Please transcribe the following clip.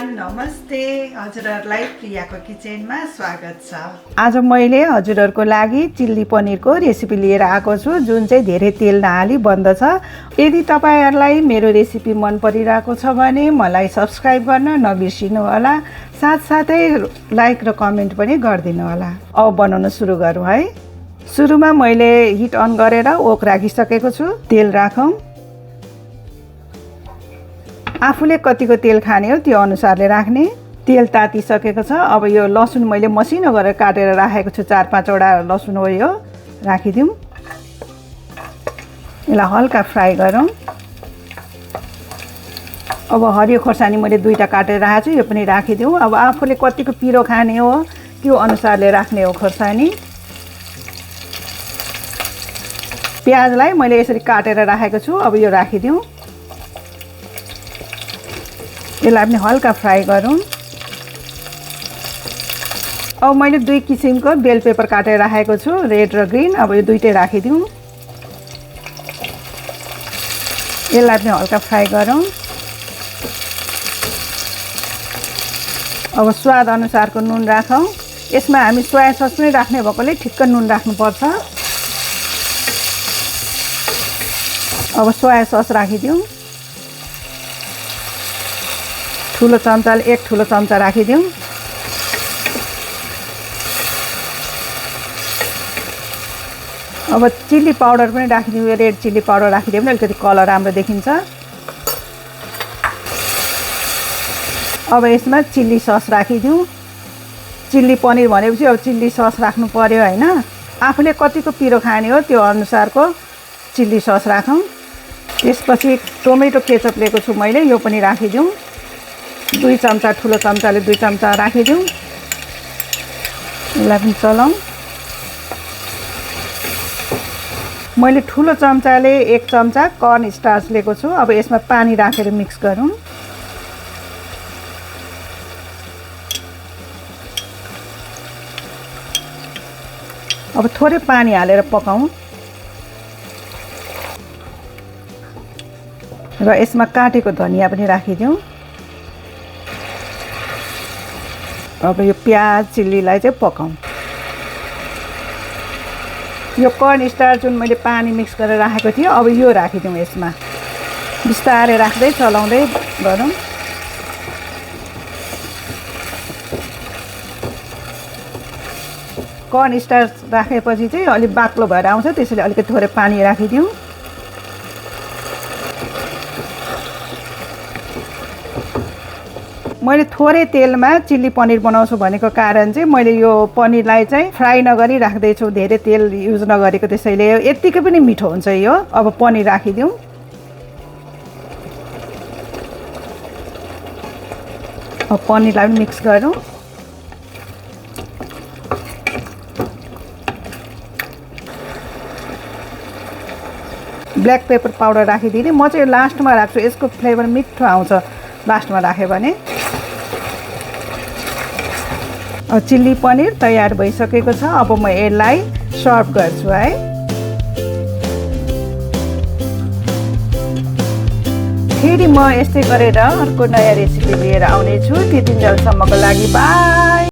Everyone नमस्ते हजुरहरुलाई प्रियाको किचनमा स्वागत छ। आज मैले हजुरहरुको लागि चिल्ली पनिरको रेसिपी लिएर आएको छु जुन चाहिँ धेरै तेल नहाली बन्दछ। यदि तपाईहरुलाई मेरो रेसिपी मन परिरहेको छ भने मलाई सब्स्क्राइब गर्न नबिर्सिनु होला, साथसाथै लाइक र कमेन्ट पनि गरिदिनु होला। अब बनाउन सुरु गरौँ है। सुरुमा मैले हिट अन गरेर ओक राखिसकेको छु। तेल राखौँ। आफूले कतिको तेल खाने हो त्यो अनुसारले राख्ने। तेल तातिसकेको छ। अब यो लसुन मैले मसिनो गरेर काटेर राखेको छु। 4-5 वटा लसुन हो यो, राखिदिउँ। यसलाई हल्का फ्राई गरौँ। अब हरियो खोर्सानी मैले 2टा काटेर राखेको छु, यो पनि राखिदिउँ। अब आफूले कतिको पिरो खाने हो त्यो अनुसारले राख्ने हो खोर्सानी। प्याजलाई मैले यसरी काटेर राखेको छु, अब यो राखिदिउँ। यसलाई पनि हल्का फ्राई गरौँ। अब मैले 2 किसिमको बेल पेपर काटेर राखेको छु, रेड र ग्रीन। अब यो दुईटै राखिदिउँ। यसलाई पनि हल्का फ्राई गरौँ। अब स्वाद अनुसारको नुन राखौँ। यसमा हामी सोया सस पनि राख्ने भएकोले ठिक्क नुन राख्नुपर्छ। अब सोया सस राखिदिउँ। ठुलो चम्चाले 1 ठुलो चम्चा राखिदिउँ। अब चिल्ली पाउडर पनि राखिदिउँ। यो रेड चिल्ली पाउडर राखिदिउँ भने अलिकति कलर राम्रो देखिन्छ। अब यसमा चिल्ली सस राखिदिउँ। चिल्ली पनिर भनेपछि अब चिल्ली सस राख्नु पर्यो हैन। आफूले कतिको पिरो खाने हो त्यो अनुसारको चिल्ली सस राखौँ। त्यसपछि टोमेटो केचप लिएको छु मैले, यो पनि राखिदिउँ। 2 चम्चा ठुलो चम्चाले 2 चम्चा राखिदिउँ। यसलाई पनि चलाउँ। मैले ठुलो चम्चाले 1 चम्चा कर्न स्टार्च लिएको छु। अब यसमा पानी राखेर मिक्स गरौँ। अब थोरै पानी हालेर पकाउँ। र यसमा काटेको धनिया पनि राखिदिउँ। अब यो प्याज चिल्लीलाई चाहिँ पकाउँ। यो कर्न स्टार्च जुन मैले पानी मिक्स गरेर राखेको थिएँ, अब यो राखिदिउँ यसमा। बिस्तारै राख्दै चलाउँदै गरौँ। कर्न स्टार्च राखेपछि चाहिँ अलि बाक्लो भएर आउँछ, त्यसैले अलिकति थोरै पानी राखिदिउँ। मैले थोरै तेलमा चिल्ली पनिर बनाउँछु भनेको कारण चाहिँ मैले यो पनिरलाई चाहिँ फ्राई नगरी राख्दैछु, धेरै तेल युज नगरेको, त्यसैले यतिकै पनि मिठो हुन्छ यो। अब पनिर राखिदिउँ। अब पनिरलाई पनि मिक्स गरौँ। ब्ल्याक पेपर पाउडर राखिदिने। म चाहिँ लास्टमा राख्छु, यसको फ्लेभर मिठो आउँछ लास्टमा राख्यो भने। चिल्ली पनिर तयार भइसकेको छ। अब म यसलाई सर्भ गर्छु है। फेरि म यस्तै गरेर अर्को नयाँ रेसिपी लिएर आउने छु। त्यतिन्जेलसम्मको लागि बाई।